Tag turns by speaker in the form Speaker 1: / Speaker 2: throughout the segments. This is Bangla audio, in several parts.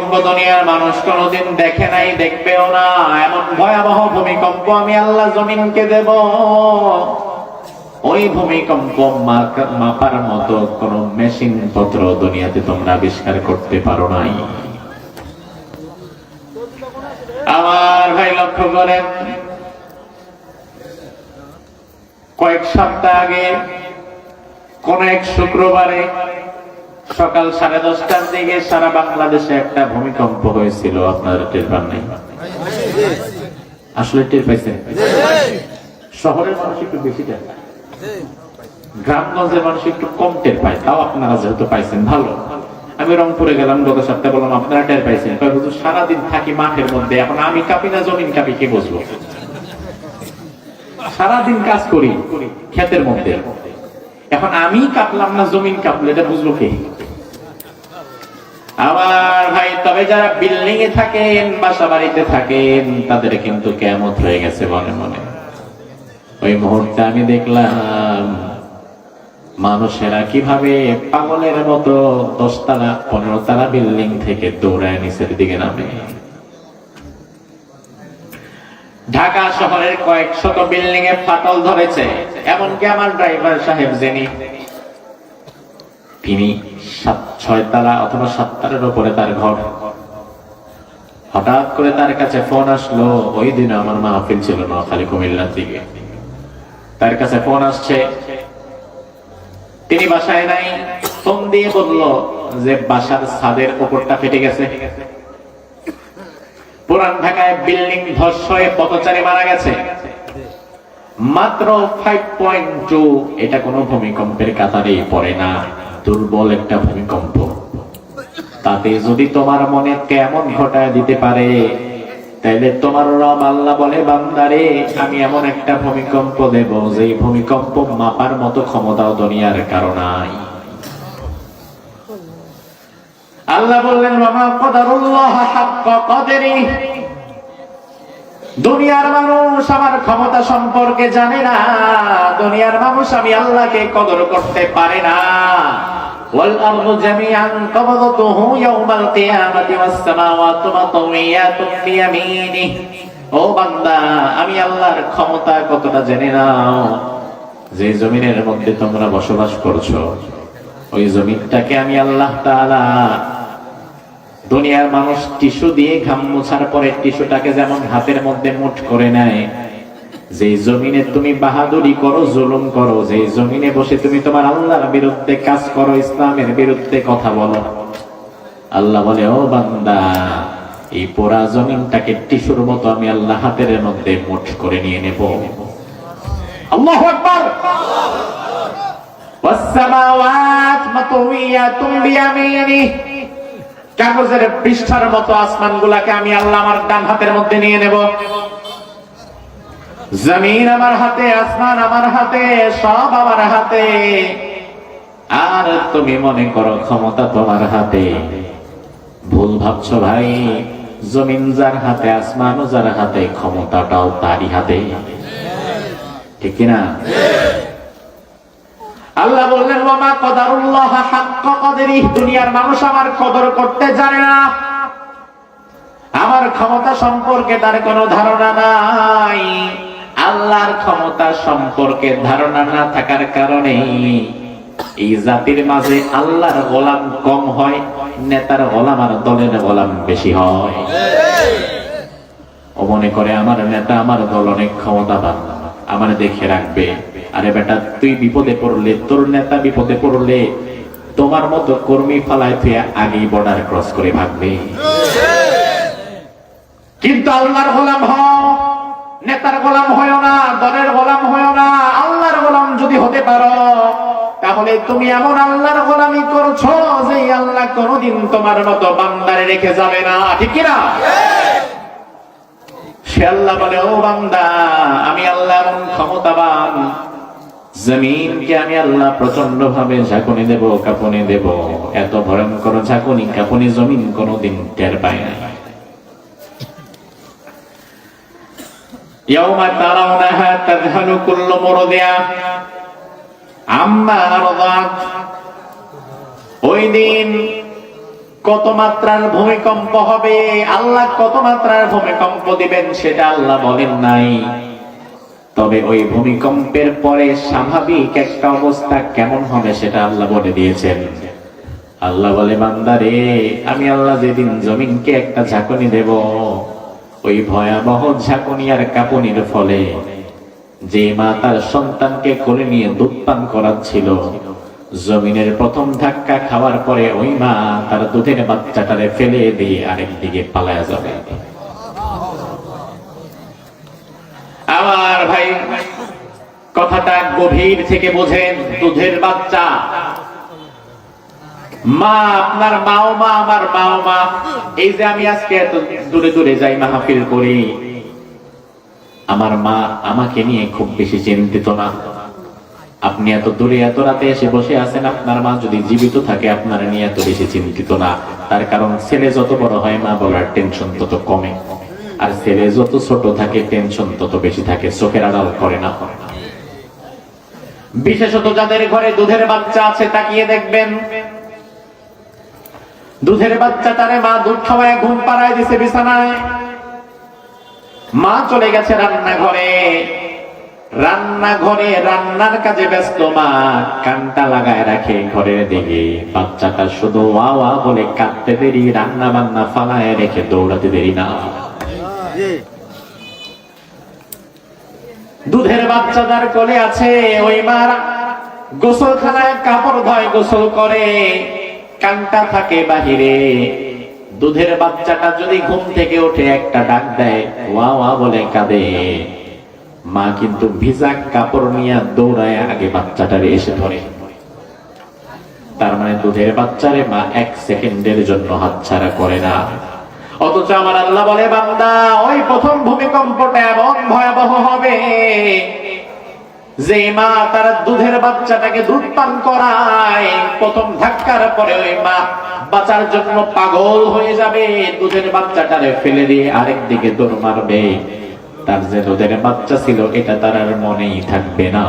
Speaker 1: ভূমিকম্প দুনিয়ার মানুষ কোনোদিন দেখে নাই, দেখবেও না। এমন ভয়াবহ ভূমিকম্প আমি আল্লাহ জমিনকে দেব, ওই ভূমিকম্প মাপার মতো কোন মেশিন পত্র দুনিয়াতে তোমরা আবিষ্কার করতে পারো নাই। আমার ভাই লক্ষ্য করেন, কয়েক সপ্তাহ আগে কোন এক শুক্রবারে সকাল 10:30টার দিকে সারা বাংলাদেশে একটা ভূমিকম্প হয়েছিল। আপনারা টের পান নাই? আসলে টের পাইছেন? শহরের মানুষ একটু বেশি টের পায়, গ্রামগঞ্জের মানুষ একটু কম টের পায়। তাও আপনারা যেহেতু পাইছেন ভালো। আমি রংপুরে গেলাম গত সপ্তাহে, বললাম আপনারা টের পাইছেন? সারাদিন থাকি মাঠের মধ্যে, এখন আমি কাঁপি না জমিন কাঁপি, কে বুঝবো? সারাদিন কাজ করি ক্ষেতের মধ্যে, এখন আমি কাঁপলাম না জমিন কাঁপলো, এটা বুঝলো কে? আমার ভাই, তবে যারা বিল্ডিং এ থাকেন, বাসা বাড়িতে থাকেন, তাদের কিন্তু কিয়ামত হয়ে গেছে মনে মনে। ওই মুহূর্তে আমি দেখলাম মানুষেরা কিভাবে পাগলের মতো 10 তলা 15 তলা বিল্ডিং থেকে দৌড়ায় নিচের দিকে নামে। ঢাকা শহরের কয়েক শত বিল্ডিং এ ফাটল ধরেছে। এমনকি আমার ড্রাইভার সাহেব যিনি, তিনি 6 তলা অথবা 7 তলার উপরে তার ঘর। হঠাৎ করে তার কাছে ফোন আসলো, ওই দিন আমার মাহফিল ছিল নোয়াখালী কুমিল্লার দিকে। তার কাছে ফোন আসছে, তিনি বাসায় নাই। ফোন দিয়ে বলল যে বাসার ছাদের উপরটা ফেটে গেছে। পুরান ঢাকায় বিল্ডিং ধস হয়ে পথচারী মারা গেছে। মাত্র 5.2, এটা কোনো ভূমিকম্পের কাতারে পড়ে না, দুর্বল একটা ভূমিকম্প। তাতে যদি তোমার মনে কেমন ঘটায় দিতে পারে, তাইলে তোমার রব আল্লাহ বলে, বান্দারে আমি এমন একটা ভূমিকম্প দেব, যে ভূমিকম্প মাপার মতো ক্ষমতাও দুনিয়ার কারো নাই। আল্লাহ বললেন, ওয়ামা কদারুল্লাহ হাক্কা কদরি। দুনিয়ার মানুষ আমার ক্ষমতা সম্পর্কে জানে না, দুনিয়ার মানুষ আমি আল্লাহকে কদর করতে পারে না। ওয়াল আরদু জামিআন কবদতুহু ইয়াওমাল কিয়ামাতি ওয়াস সামাওয়াতু মাতওয়িয়াতুন বিয়ামিনিহি। ও বান্দা, আমি আল্লাহর ক্ষমতা কতটা জেনে নাও। যে জমিনের মধ্যে তোমরা বসবাস করছো, ওই জমিনটাকে আমি আল্লাহ তাআলা, দুনিয়ার মানুষ টিস্যু দিয়ে ঘাম মোছার পরে টিস্যুটাকে যেমন হাতের মধ্যে মুঠ করে নেয়, যে জমিনে তুমি বাহাদুরি করো, জুলুম করো, যে জমিনে বসে তুমি তোমার আল্লাহর বিরুদ্ধে কাজ করো, ইসলামের বিরুদ্ধে কথা বলো, আল্লাহ বলে, ও বান্দা, এই পুরা জমিনটাকে টিস্যুর মতো আমি আল্লাহ হাতের মধ্যে মুঠ করে নিয়ে নেব। আল্লাহু আকবার। ওয়াস সামাওয়াত মাতওয়িয়াতুন বিয়ামিনিহি। কাগজের পৃষ্ঠার মতো আসমানগুলাকে আমি আল্লাহ আমার ডান হাতের মধ্যে নিয়ে নেব। জমিন আমার হাতে, আসমান আমার হাতে, সব আমার হাতে। আর তুমি মনে করো ক্ষমতা তোমার হাতে। ভুল ভাবছো ভাই, জমিন যার হাতে, আসমানও যার হাতে, ক্ষমতাটাও তারই হাতে, ঠিক কিনা? আল্লাহ বললেন, ওয়ামা কদারুল্লাহ হাক্কা কদরি। দুনিয়ার মানুষ আমার কদর করতে জানে না, আমার ক্ষমতা সম্পর্কে তার কোনো ধারণা নাই। আল্লাহর ক্ষমতা সম্পর্কে ধারণা না থাকার কারণে এই জাতির মাঝে আল্লাহর গোলাম কম হয়, নেতার গোলাম আর দলের গোলাম বেশি হয়। ও মনে করে আমার নেতা, আমার দল অনেক ক্ষমতাবান, আমার দেখে রাখবে। আরে বেটা, তুই বিপদে পড়লে, তোর নেতা বিপদে পড়লে, তোমার মতো কর্মী ফালায় তুই আগেই বর্ডার ক্রস করে ভাগবে। কিন্তু আল্লাহর গোলাম হও, নেতার গোলাম হয় না, দলের গোলাম হয় না। আল্লাহর গোলাম যদি হতে পারো, তাহলে তুমি এমন আল্লাহর গোলামি করছো যে আল্লাহ কোনদিন তোমার মতো বান্দারে রেখে যাবে না, ঠিক কিনা? সে আল্লাহ বলে, ও বান্দা, আমি আল্লাহ এমন ক্ষমতাবান, জমিনকে আমি আল্লাহ প্রচন্ড ভাবে ঝাঁকুনি দেব, কাঁপুনি দেব। এত ভয়ঙ্কর ঝাঁকুনি কাঁপুনি জমিন কোনদিন টের পায় না। ইয়াউমা তারাউনাহা তাযহালু কুল্লু মুরদিআ আম্মা আরদাত। ওই দিন কত মাত্রার ভূমিকম্প হবে, আল্লাহ কত মাত্রার ভূমিকম্প দিবেন সেটা আল্লাহ বলেন নাই। তবে ওই ভূমিকম্পের পরে স্বাভাবিক একটা অবস্থা কেমন হবে সেটা আল্লাহ বলে দিয়েছেন। আল্লাহ বলে, বান্দারে, আমি আল্লাহ যেদিন জমিনকে একটা ঝাঁকুনি দেব, ওই ভয়াবহ ঝাঁকুনি আর কাঁপুনির ফলে যে মা তার সন্তানকে কোলে নিয়ে দুধ পান করাচ্ছিল, জমিনের প্রথম ধাক্কা খাওয়ার পরে ওই মা তার দুধের বাচ্চাটারে ফেলে দিয়ে আরেকদিকে পালায়া যাবে। আমার ভাই, কথাটা গভীর থেকে বোঝেন। দুধের বাচ্চা, মা আপনার মাও মা, আমার মাও মা। এই যে আমি আজকে এত দূরে দূরে যাই, মাহফিল করি, আমার মা আমাকে নিয়ে খুব বেশি চিন্তিত না। আপনি এত দূরে এত রাতে এসে বসে আছেন, আপনার মা যদি জীবিত থাকে আপনার নিয়ে এত বেশি চিন্তিত না। তার কারণ ছেলে যত বড় হয় মা বাবার টেনশন তত কমে, আর ছেলে যত ছোট থাকে টেনশন তত বেশি থাকে, চোখের আড়াল করে না। বিশেষত যাদের ঘরে দুধের বাচ্চা আছে তাকিয়ে দেখবেন, দুধের বাচ্চাটারে মা দুধ খাওয়ায় ঘুম পাড়ায় দিছে বিছানায়, মা চলে গেছে রান্নাঘরে, রান্নার কাজে ব্যস্ত মা কানটা লাগায় রাখে ঘরের দিকে। বাচ্চাটা শুধু ওয়া ওয়া বলে কাঁদতে দেরি, রান্না বান্না ফালায় রেখে দৌড়াতে দেরি না। দুধের বাচ্চা যার কোলে আছে, ওই মা গোসলখানায় কাপড় ধোয়, গোসল করে, কানটা থাকে বাহিরে। দুধের বাচ্চাটা যদি ঘুম থেকে উঠে একটা ডাক দেয়, ওয়া ওয়া বলে কাঁদে, মা কিন্তু ভিজা কাপড় নিয়ে দৌড়ায় আগে বাচ্চাটারে এসে ধরে। তার মানে দুধের বাচ্চারে মা এক সেকেন্ডের জন্য হাতছাড়া করে না। অথচ আমার আল্লাহ বলে, বান্দা, ওই প্রথম ভূমিকম্পটা এমন ভয়াবহ হবে যে মা তার দুধের বাচ্চাটাকে দুধ পান করায়, প্রথম ধাক্কার পরে ওই মা বাঁচার জন্য পাগল হয়ে যাবে, দুধের বাচ্চাটারে ফেলে দিয়ে আরেক দিকে দৌড় মারবে। তার যে দুধের বাচ্চা ছিল এটা তার আর মনেই থাকবে না।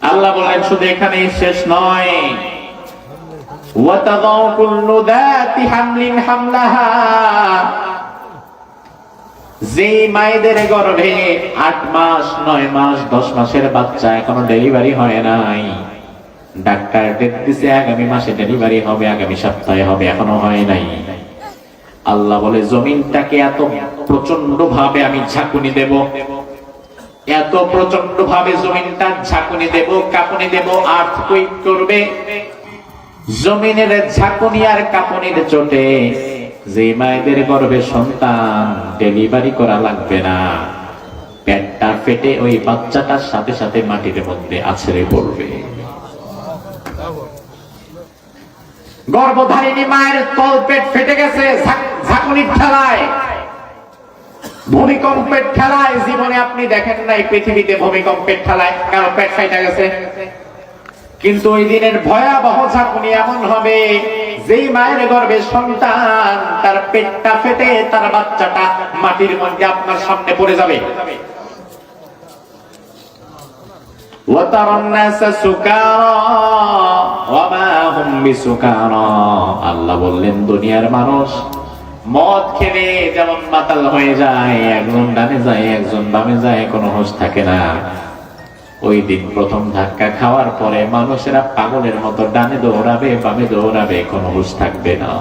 Speaker 1: আল্লাহ বলেন, শুধু এখানেই শেষ নয়, ওয়াতাযাউ কুল্লু যাতি হামলিন হামলাহা। যে মায়েদের গর্ভে 8 মাস 9 মাস 10 মাসের বাচ্চা এখনো ডেলিভারি হয় নাই, ডাক্তার ডেট দিছে আগামী মাসে ডেলিভারি হবে, আগামী সপ্তাহে হবে, এখনো হয় নাই। আল্লাহ বলে, জমিনটাকে এত প্রচন্ড ভাবে আমি ঝাঁকুনি দেব, এত প্রচন্ড ভাবে জমিনটা ঝাঁকুনি দেব, কাঁপুনি দেব, আর্থকুইক করবে। জমিনের ঝাঁকুনি আর কাঁপুনির চোটে যে মায়েদের গর্ভে সন্তান ডেলিভারি করা লাগবে না, পেটটা ফেটে ওই বাচ্চাটার সাথে সাথে মাটির মধ্যে আছড়ে পড়বে। গর্ভধারিণী মায়ের তল পেট ফেটে গেছে ঝাঁকুনির ঠেলায়, ভূমিকম্পের ঠেলায়। জীবনে আপনি দেখেন নাই পৃথিবীতে ভূমিকম্পের ঠেলায় কারো পেট ফেটে গেছে, কিন্তু ওই দিনের ভয়াবহ ঝাঁকুনি এমন হবে, যেই মায়ের গর্ভে সন্তান তার পেটটা ফেটে তার বাচ্চাটা মাটির মধ্যে আপনার সামনে পড়ে যাবে। আল্লাহ বললেন, দুনিয়ার মানুষ মদ খেলে যেমন মাতাল হয়ে যায়, একজন ডানে যায় একজন বামে যায়, কোনো হোশ থাকে না। ওই দিন প্রথম ধাক্কা খাওয়ার পরে মানুষেরা পাগলের মতো ডানে দৌড়াবে বামে দৌড়াবে, কোনো হুঁশ থাকবে না।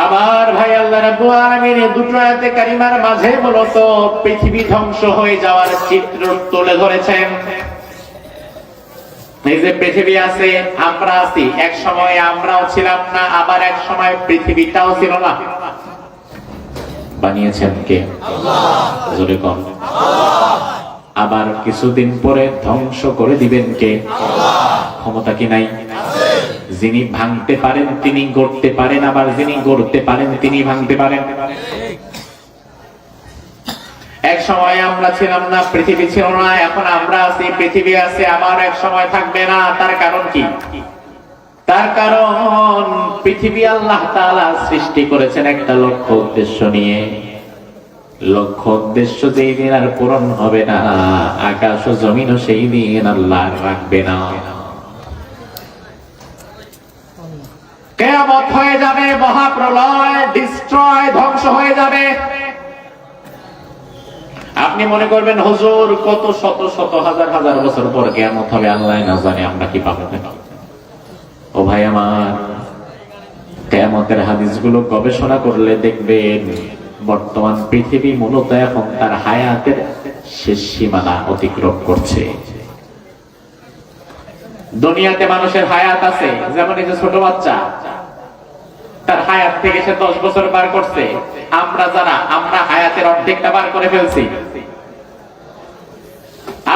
Speaker 1: আবার ভাই, আল্লাহ রাব্বুল আলামিন দুটো আয়াতে কারিমার মাঝে মূলত পৃথিবী ধ্বংস হয়ে যাওয়ার চিত্র তুলে ধরেছেন। এই যে পৃথিবী আছে, আমরা আছি, এক সময় আমরাও ছিলাম না, আবার এক সময় পৃথিবীটাও ছিল না। বানিয়েছেন কে? আল্লাহ। জোরে কোন? আল্লাহ। আবার কিছুদিন পরে ধ্বংস করে দিবেন কে? আল্লাহ। ক্ষমতা কি নাই? আছে। যিনি ভাঙতে পারেন তিনি গড়তে পারেন, আবার যিনি গড়তে পারেন তিনি ভাঙতে পারেন। এক সময় আমরা ছিলাম না, পৃথিবী ছিল না, এখন আমরা আছি, পৃথিবী আছে, আবার এক সময় থাকবে না। তার কারণ কি? তার কারণ পৃথিবী আল্লাহ তাআলা সৃষ্টি করেছেন একটা লক্ষ্য উদ্দেশ্য নিয়ে। লক্ষ্য উদ্দেশ্য যেই দিন আর পূরণ হবে না, আকাশ ও জমিনও সেই দিন আল্লাহ রাখবে না। কিয়ামত হয়ে যাবে, মহাপ্রলয়, ডিস্ট্রয়, ধ্বংস হয়ে যাবে। আপনি মনে করবেন হুজুর কত শত শত হাজার হাজার বছর পর কিয়ামত হবে, আল্লাহ না জানে আমরা কি পাবো। ও ভাই আমার, কিয়ামতের হাদিসগুলো গবেষণা করলে দেখবেন বর্তমান পৃথিবী মূলত এখন তার হায়াতের শেষ সীমানা অতিক্রম করছে। দুনিয়াতে মানুষের হায়াত আছে, যেমন এই যে ছোট বাচ্চা, তার হায়াত থেকে সে 10 বছর পার করছে। আমরা হায়াতের অর্ধেকটা পার করে ফেলছি।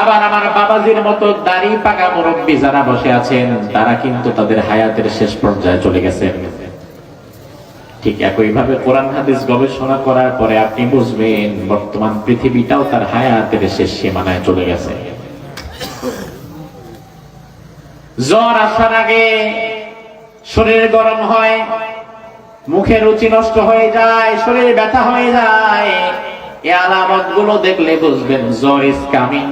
Speaker 1: আবার আমার বাবাজির মতো দাড়ি পাকা মুরব্বী যারা বসে আছেন, তারা কিন্তু তাদের হায়াতের শেষ পর্যায়ে চলে গেছেন। ঠিক একইভাবে কোরআন হাদিস গবেষণা করার পরে আপনি বুঝবেন বর্তমান পৃথিবীটাও তার হায়াতের শেষ সীমানায় চলে গেছে। জ্বর আসার আগে শরীর গরম হয়, মুখের রুচি নষ্ট হয়ে যায়, শরীর ব্যথা হয়ে যায়। এই আলামত গুলো দেখলে বুঝবেন জ্বর ইজ কামিং,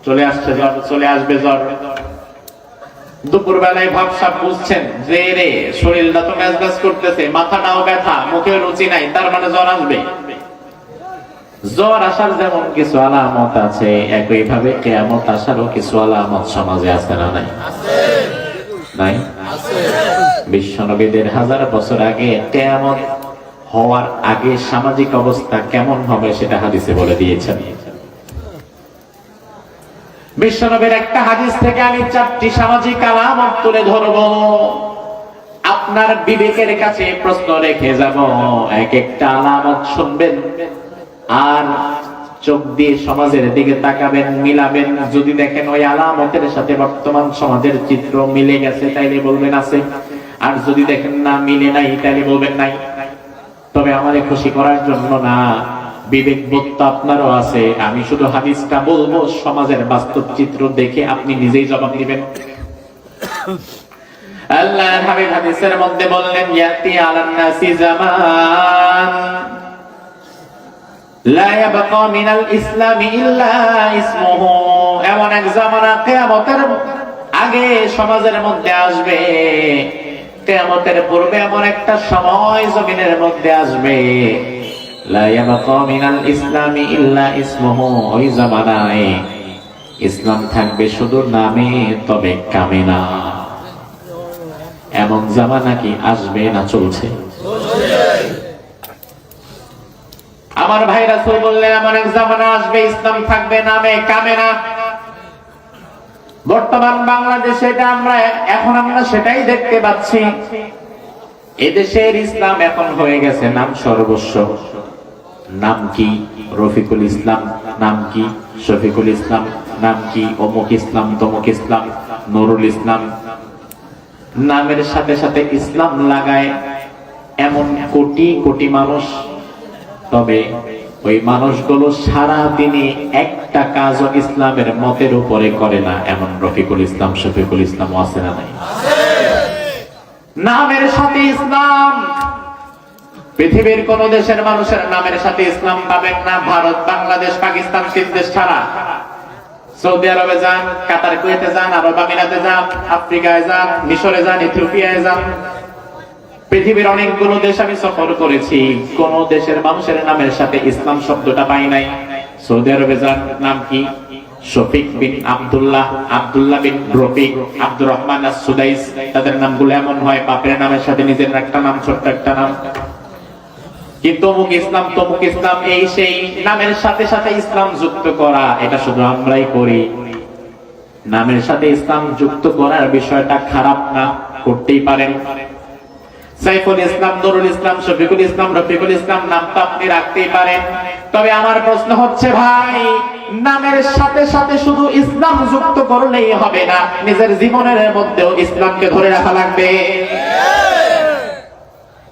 Speaker 1: চলে আসছে জ্বর, চলে আসবে জ্বর। দুপুর বেলায় ভাবসাব বুঝছেন যে রে শরীরটা তো ম্যাজম্যাজ করতেছে, মাথাটাও ব্যথা, মুখের রুচি নাই, তার মানে জ্বর আসবে। জ্বর আসার যেমন কিছু আলামত আছে, একইভাবে কিয়ামত আসারও কিছু আলামত সমাজে আছে না নাই? নাই? বিশ্বনবীদের 1000 বছর আগে কিয়ামত হওয়ার আগে সামাজিক অবস্থা কেমন হবে সেটা হাদিসে বলে দিয়েছেন। বিশ্বনবীর একটা হাদিস থেকে আমি 4টি সামাজিক আলামত তুলে ধরব, আপনার বিবেকের কাছে প্রশ্ন রেখে যাব। এক একটা আলামত শুনবেন আর চোখ দিয়ে সমাজের দিকে তাকাবেন, মিলাবেন। যদি দেখেন ওই আলামতের সাথে বর্তমান সমাজের চিত্র মিলে গেছে, তাইলে বলবেন আছে। আর যদি দেখেন না মিলে নাই, তাইলে বলবেন নাই। তবে আমারে খুশি করার জন্য না, বিবেক বোধ তো আপনারও আছে। আমি শুধু হাদিসটা বলবো, সমাজের বাস্তব চিত্র দেখে আপনি নিজেই জবাব দিবেন। আল্লাহর হাবিব হাদিসের মধ্যে বললেন, ইয়াতি আলান নাসি জামান লা ইয়াবকা মিনাল ইসলামি ইল্লা ইসমুহু। এমন এক জামানা কিয়ামতের আগে সমাজের মধ্যে আসবে, কিয়ামতের পূর্বে এমন একটা সময় জমিনের মধ্যে আসবে, লা ইয়াবকা মিনাল ইসলামি ইল্লা ইসমুহু। ওই জামানায় ইসলাম থাকবে শুধু নামে, তবে কামে না। এমন জামানা কি আসবে না চলছে? আমার ভাই রাসূল বললেন এমন এক জামানা আসবে, ইসলাম থাকবে নামে, কামে না। বর্তমান বাংলাদেশে আমরা সেটাই দেখতে পাচ্ছি। এদেশের ইসলাম এখন হয়ে গেছে নাম সর্বস্ব। নাম কি রফিকুল ইসলাম, নাম কি শফিকুল ইসলাম, নাম কি অমুক ইসলাম, তমুক ইসলাম, নুরুল ইসলাম। নামের সাথে সাথে ইসলাম লাগায় এমন কোটি কোটি মানুষ, তবে ওই মানুষগুলো সারা দিনে একটা কাজও ইসলামের মতের উপরে করে না। এমন রফিকুল ইসলাম, শফিকুল ইসলাম আছে না নাই? নামের সাথে ইসলাম। পৃথিবীর কোন দেশের মানুষের নামের সাথে ইসলাম পাবেন না। ভারত, বাংলাদেশ, পাকিস্তান, 3 দেশ ছাড়া। সৌদি আরবে যান, কাতার, কুয়েতে যান, আরব আমিরাতে যান, আফ্রিকায় যান, মিশরে যান, ইথিওপিয়ায় যান, পৃথিবীর অনেকগুলো দেশ আমি সফর করেছি, কোন দেশের মানুষের নামের সাথে ইসলাম শব্দটা পাই নাই। সৌদি আরবে যান, নাম কি? শফিক বিন আব্দুল্লাহ, আব্দুল্লাহ বিন রফিক, আব্দুর রহমান আস-সুদাইস। তাদের নামগুলো এমন হয়, বাপের নামের সাথে নিজের একটা নাম, ছোট্ট একটা নাম। কিন্তু তমুক ইসলাম, তমুক ইসলাম, এই সেই নামের সাথে সাথে ইসলাম যুক্ত করা, এটা শুধু আমরাই করি। নামের সাথে ইসলাম যুক্ত করার বিষয়টা খারাপ না, করতেই পারেন। সাইফুল ইসলাম, নুরুল ইসলাম, শফিকুল ইসলাম, রফিকুল ইসলাম নাম তো আপনি রাখতেই পারেন। তবে আমার প্রশ্ন হচ্ছে ভাই, নামের সাথে সাথে শুধু ইসলাম যুক্ত করলেই হবে না, নিজের জীবনের মধ্যেও ইসলামকে ধরে রাখা লাগবে।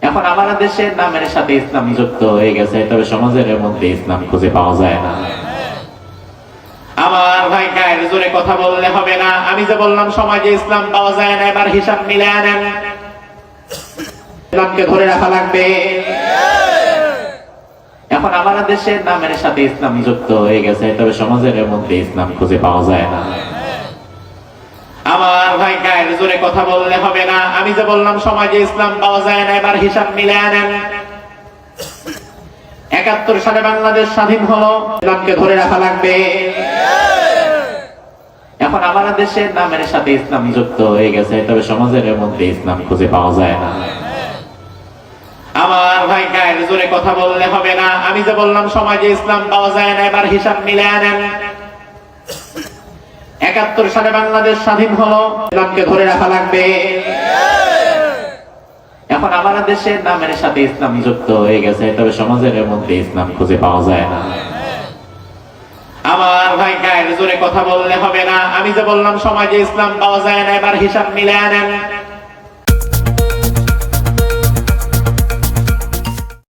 Speaker 1: এখন আমাদের দেশের নামের সাথে ইসলাম যুক্ত হয়ে গেছে, তবে সমাজের মধ্যে ইসলাম খুঁজে পাওয়া যায় না। আমার ভাই গায়ের জোরে কথা বললে হবে না। আমি যে বললাম সমাজে ইসলাম পাওয়া যায় না, এবার হিসাব মিলে আনেন। ইসলামকে ধরে রাখা লাগবে। এখন আমাদের দেশের নামের সাথে ইসলাম যুক্ত হয়ে গেছে, তবে সমাজের মধ্যে ইসলাম খুঁজে পাওয়া যায় না। আমার ভাই গায়ের জোরে কথা বললে হবে না। আমি যে বললাম সমাজে ইসলাম পাওয়া যায় না, এবার হিসাব মিলে আনেন। ৭১ সালে বাংলাদেশ স্বাধীন হলো, ইসলামকে ধরে রাখা লাগবে। এখন আমাদের দেশের নামের সাথে ইসলাম যুক্ত হয়ে গেছে, তবে সমাজের মধ্যে ইসলাম খুঁজে পাওয়া যায় না। আমার ভাই গায়ের জোরে কথা বললে হবে না। আমি যে বললাম সমাজে ইসলাম পাওয়া যায় না, এবার হিসাব মিলে আনেন। ৭১ সালে বাংলাদেশ স্বাধীন হলো, ইসলামকে ধরে রাখা লাগবে। এখন আমাদের দেশের নামের সাথে ইসলাম যুক্ত হয়ে গেছে, তবে সমাজের মধ্যে ইসলাম খুঁজে পাওয়া যায় না। আমার ভাই গায়ের জোরে কথা বললে হবে না। আমি যে বললাম সমাজে ইসলাম পাওয়া যায় না, এবার হিসাব মিলে আনেন।